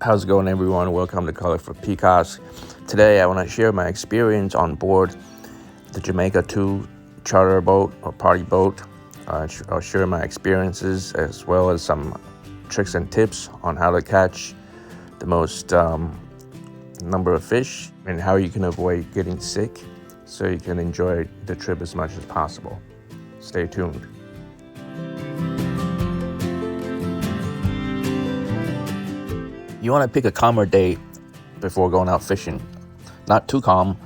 How's it going, everyone? Welcome to Colorful Peacocks. Today I want to share my experience on board the Jamaica II charter boat or party boat. I'll share my experiences as well as some tricks and tips on how to catch the most number of fish and how you can avoid getting sick so you can enjoy the trip as much as possible. Stay tuned. You want to pick a calmer day before going out fishing. Not too calm,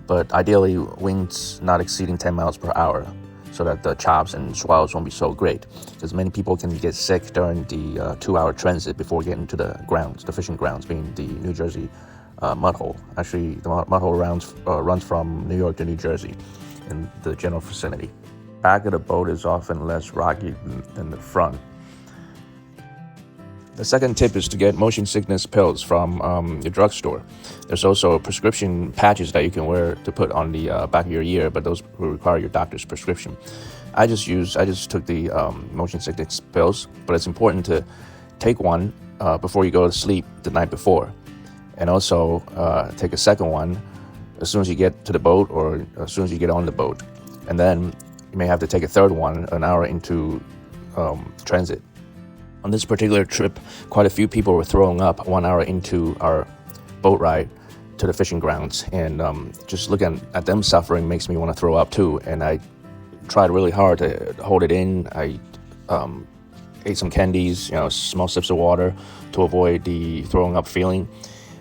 but ideally winds not exceeding 10 miles per hour so that the chops and swells won't be so great. Because many people can get sick during the 2-hour transit before getting to the grounds, the fishing grounds being the New Jersey mud hole. Actually, the mud hole runs from New York to New Jersey in the general vicinity. Back of the boat is often less rocky than the front. The second tip is to get motion sickness pills from your drugstore. There's also prescription patches that you can wear to put on the back of your ear, but those will require your doctor's prescription. I just took the motion sickness pills, but it's important to take one before you go to sleep the night before, and also take a second one as soon as you get to the boat or as soon as you get on the boat, and then you may have to take a third one an hour into transit. On this particular trip, quite a few people were throwing up 1 hour into our boat ride to the fishing grounds, and just looking at them suffering makes me want to throw up too. And I tried really hard to hold it in. I ate some candies, small sips of water to avoid the throwing up feeling.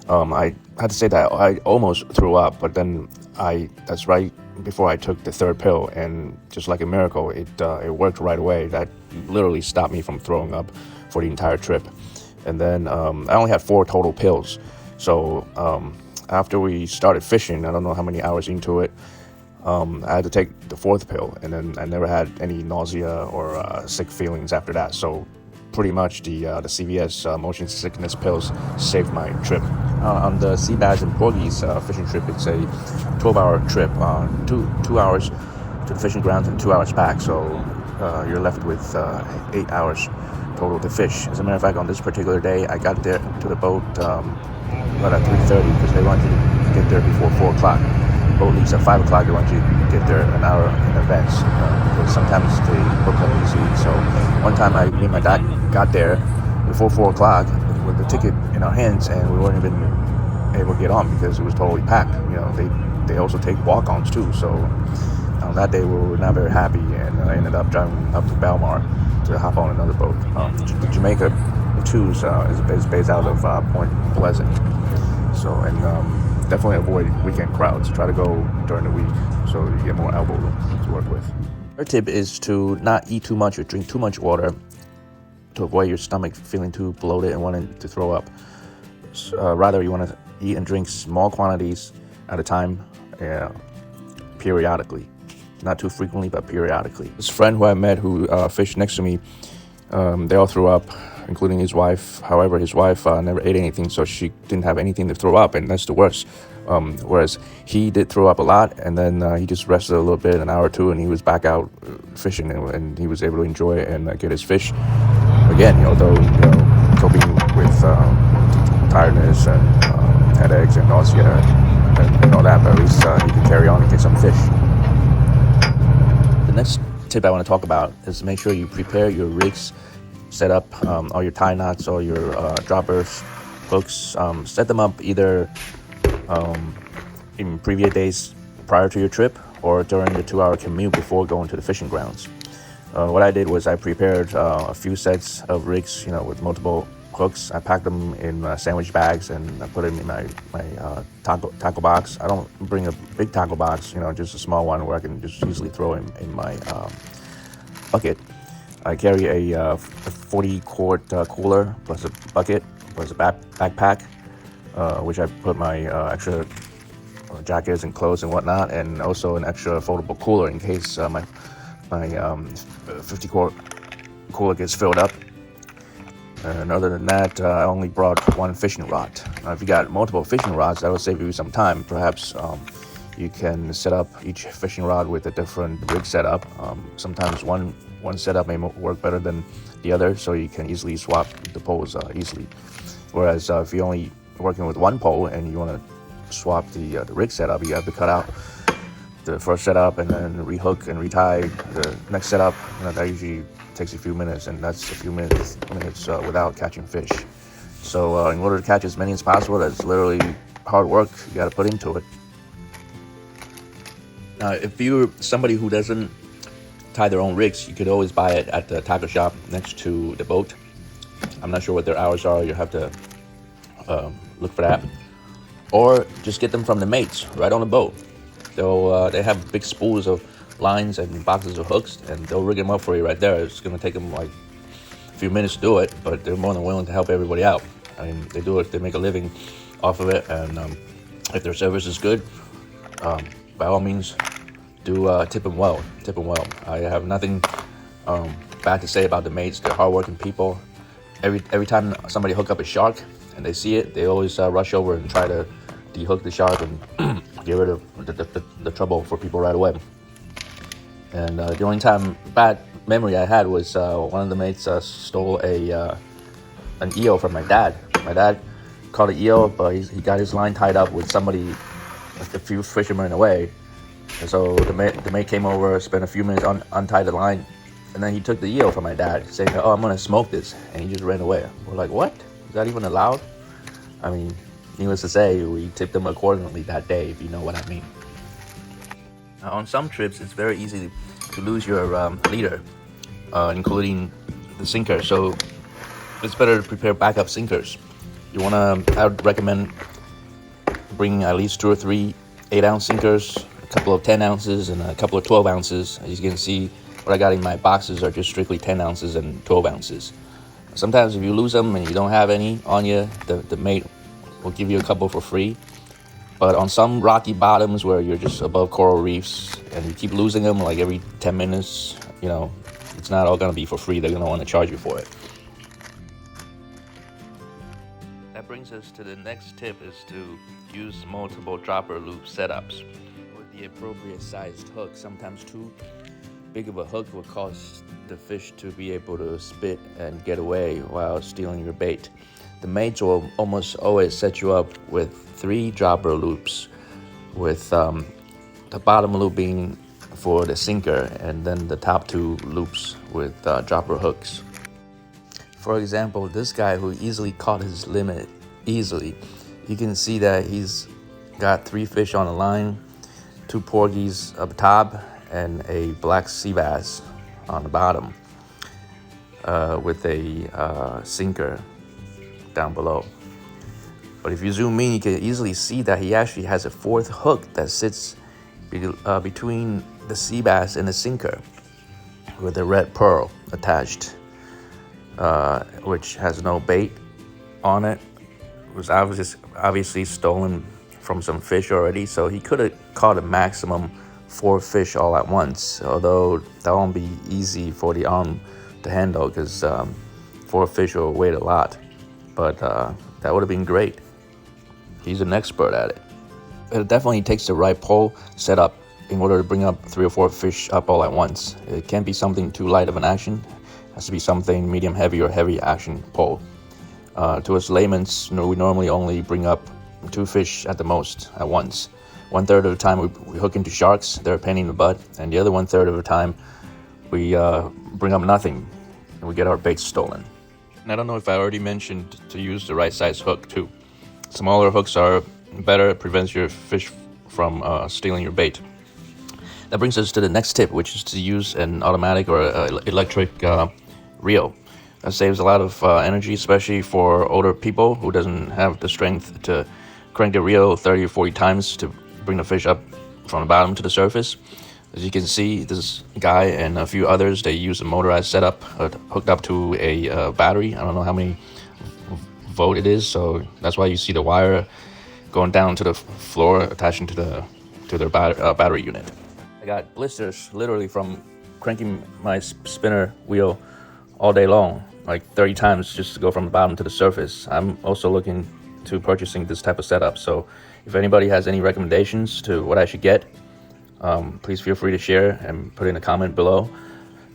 I had to say that I almost threw up, but then that's right before I took the third pill, and just like a miracle, it worked right away. That literally stopped me from throwing up for the entire trip. And then I only had 4 total pills. So after we started fishing, I don't know how many hours into it, I had to take the 4th pill, and then I never had any nausea or sick feelings after that. So pretty much the CVS motion sickness pills saved my trip. On the sea bass and porgies fishing trip, it's a 12-hour trip, 2 hours to the fishing grounds and 2 hours back. So you're left with 8 hours total to fish. As a matter of fact, on this particular day, I got there to the boat right at 3:30 because they want you to get there before 4 o'clock. Boat leaves at 5 o'clock. They want you to get there an hour in advance because sometimes they book up easily. So one time me and my dad got there before 4 o'clock with the ticket in our hands, and we weren't even able to get on because it was totally packed. They also take walk-ons too. So on that day, we were not very happy, and I ended up driving up to Belmar to hop on another boat. The Jamaica II is based out of Point Pleasant. So, and definitely avoid weekend crowds. Try to go during the week so you get more elbow room to work with. Our tip is to not eat too much or drink too much water to avoid your stomach feeling too bloated and wanting to throw up. Rather, you want to eat and drink small quantities at a time, periodically. Not too frequently, but periodically. This friend who I met who fished next to me, they all threw up, including his wife. However, his wife never ate anything, so she didn't have anything to throw up, and that's the worst. Whereas he did throw up a lot, and then he just rested a little bit, an hour or two, and he was back out fishing, and he was able to enjoy it and get his fish again. Although coping with tiredness and headaches and nausea and all that, but at least he could carry on and get some fish. The next tip I want to talk about is make sure you prepare your rigs, set up all your tie knots, all your droppers, hooks, set them up either in previous days prior to your trip or during the 2-hour commute before going to the fishing grounds. What I did was I prepared a few sets of rigs, with multiple hooks. I packed them in sandwich bags and I put them in my tackle box. I don't bring a big tackle box, just a small one where I can just easily throw in my bucket. I carry a 40-quart cooler plus a bucket plus a backpack, which I put my extra jackets and clothes and whatnot, and also an extra foldable cooler in case my 50-quart cooler gets filled up. And other than that, I only brought one fishing rod. If you got multiple fishing rods, that will save you some time. Perhaps you can set up each fishing rod with a different rig setup. Sometimes one setup may work better than the other, so you can easily swap the poles easily. Whereas if you're only working with one pole and you want to swap the rig setup, you have to cut out the first setup and then rehook and retie the next setup. That usually takes a few minutes, and that's a few minutes without catching fish. So in order to catch as many as possible, that's literally hard work you got to put into it. Now, if you're somebody who doesn't tie their own rigs, you could always buy it at the tackle shop next to the boat. I'm not sure what their hours are. You have to look for that, or just get them from the mates right on the boat. They have big spools of lines and boxes of hooks, and they'll rig them up for you right there. It's going to take them like a few minutes to do it, but they're more than willing to help everybody out. I mean, they do it, they make a living off of it, and if their service is good, by all means, do tip them well. I have nothing bad to say about the mates. They're hardworking people. Every time somebody hook up a shark and they see it, they always rush over and try to dehook the shark and get rid of the trouble for people right away. And the only bad memory I had was one of the mates stole an eel from my dad. My dad caught an eel, but he got his line tied up with somebody, a few fishermen away. And so the mate came over, spent a few minutes, untied the line, and then he took the eel from my dad, saying, "Oh, I'm gonna smoke this," and he just ran away. We're like, "What? Is that even allowed?" I mean, needless to say, we tipped them accordingly that day, if you know what I mean. Now, on some trips, it's very easy to lose your leader, including the sinker. So it's better to prepare backup sinkers. I would recommend bringing at least 2 or 3 8-ounce sinkers, a couple of 10 ounces, and a couple of 12 ounces. As you can see, what I got in my boxes are just strictly 10 ounces and 12 ounces. Sometimes if you lose them and you don't have any on you, the mate will give you a couple for free. But on some rocky bottoms where you're just above coral reefs and you keep losing them like every 10 minutes, it's not all going to be for free. They're going to want to charge you for it. That brings us to the next tip, is to use multiple dropper loop setups with the appropriate sized hook. Sometimes too big of a hook will cause the fish to be able to spit and get away while stealing your bait. The mates will almost always set you up with 3 dropper loops, with the bottom loop being for the sinker and then the top 2 loops with dropper hooks. For example, this guy who easily caught his limit easily, you can see that he's got 3 fish on the line, 2 porgies up top, and a black sea bass on the bottom, with a sinker down below. But if you zoom in, you can easily see that he actually has a 4th hook that sits between the sea bass and the sinker, with a red pearl attached, which has no bait on it. It was obviously stolen from some fish already, so he could have caught a maximum 4 fish all at once, although that won't be easy for the arm to handle, because 4 fish will weigh a lot. But that would have been great. He's an expert at it. It definitely takes the right pole setup in order to bring up 3 or 4 fish up all at once. It can't be something too light of an action. It has to be something medium heavy or heavy action pole. To us laymen, we normally only bring up 2 fish at the most at once. 1/3 of the time we hook into sharks, they're a pain in the butt, and the other 1/3 of the time we bring up nothing and we get our bait stolen. And I don't know if I already mentioned to use the right size hook too. Smaller hooks are better, it prevents your fish from stealing your bait. That brings us to the next tip, which is to use an automatic or electric reel. That saves a lot of energy, especially for older people who doesn't have the strength to crank the reel 30 or 40 times to bring the fish up from the bottom to the surface. As you can see, this guy and a few others, they use a motorized setup hooked up to a battery. I don't know how many volt it is, so that's why you see the wire going down to the floor, attaching to their battery unit. I got blisters literally from cranking my spinner wheel all day long, like 30 times just to go from the bottom to the surface. I'm also looking to purchasing this type of setup, so if anybody has any recommendations to what I should get, please feel free to share and put in a comment below.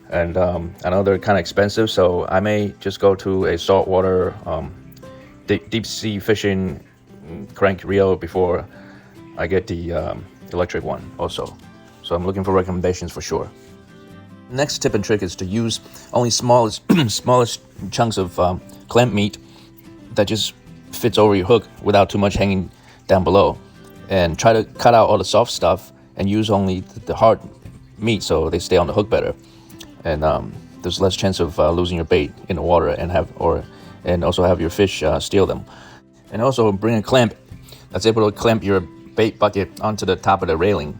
And I know they're kind of expensive, so I may just go to a saltwater deep sea fishing crank reel before I get the electric one also. So I'm looking for recommendations for sure. Next tip and trick is to use only smallest chunks of clam meat that just fits over your hook without too much hanging down below, and try to cut out all the soft stuff and use only the hard meat so they stay on the hook better, and there's less chance of losing your bait in the water and also have your fish steal them. And also bring a clamp that's able to clamp your bait bucket onto the top of the railing.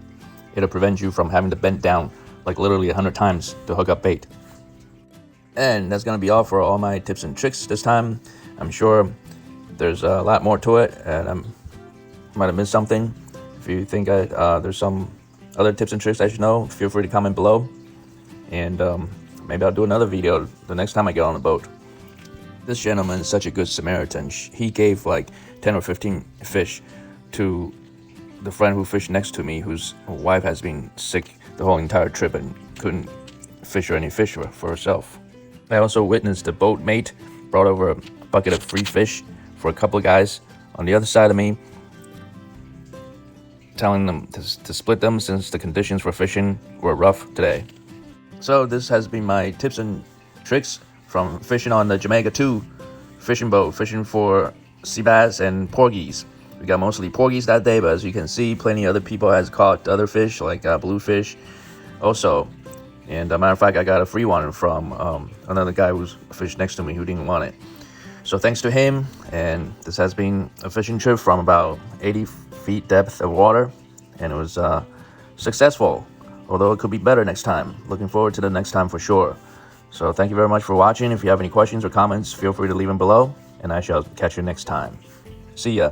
It'll prevent you from having to bend down like literally 100 times to hook up bait. And that's gonna be all for all my tips and tricks this time. I'm sure there's a lot more to it, and I might have missed something. If you think there's some other tips and tricks I should know, feel free to comment below, and maybe I'll do another video the next time I get on the boat. This gentleman is such a good Samaritan. He gave like 10 or 15 fish to the friend who fished next to me, whose wife has been sick the whole entire trip and couldn't fish or any fish for herself. I also witnessed the boat mate brought over a bucket of free fish for a couple of guys on the other side of me, telling them to split them since the conditions for fishing were rough today. So this has been my tips and tricks from fishing on the Jamaica II fishing boat, fishing for sea bass and porgies. We got mostly porgies that day, but as you can see, plenty of other people has caught other fish like bluefish also. And a matter of fact, I got a free one from another guy who's fished next to me who didn't want it. So thanks to him, and this has been a fishing trip from about 80 feet depth of water, and it was successful, although it could be better next time. Looking forward to the next time for sure. So thank you very much for watching. If you have any questions or comments, feel free to leave them below, and I shall catch you next time. See ya.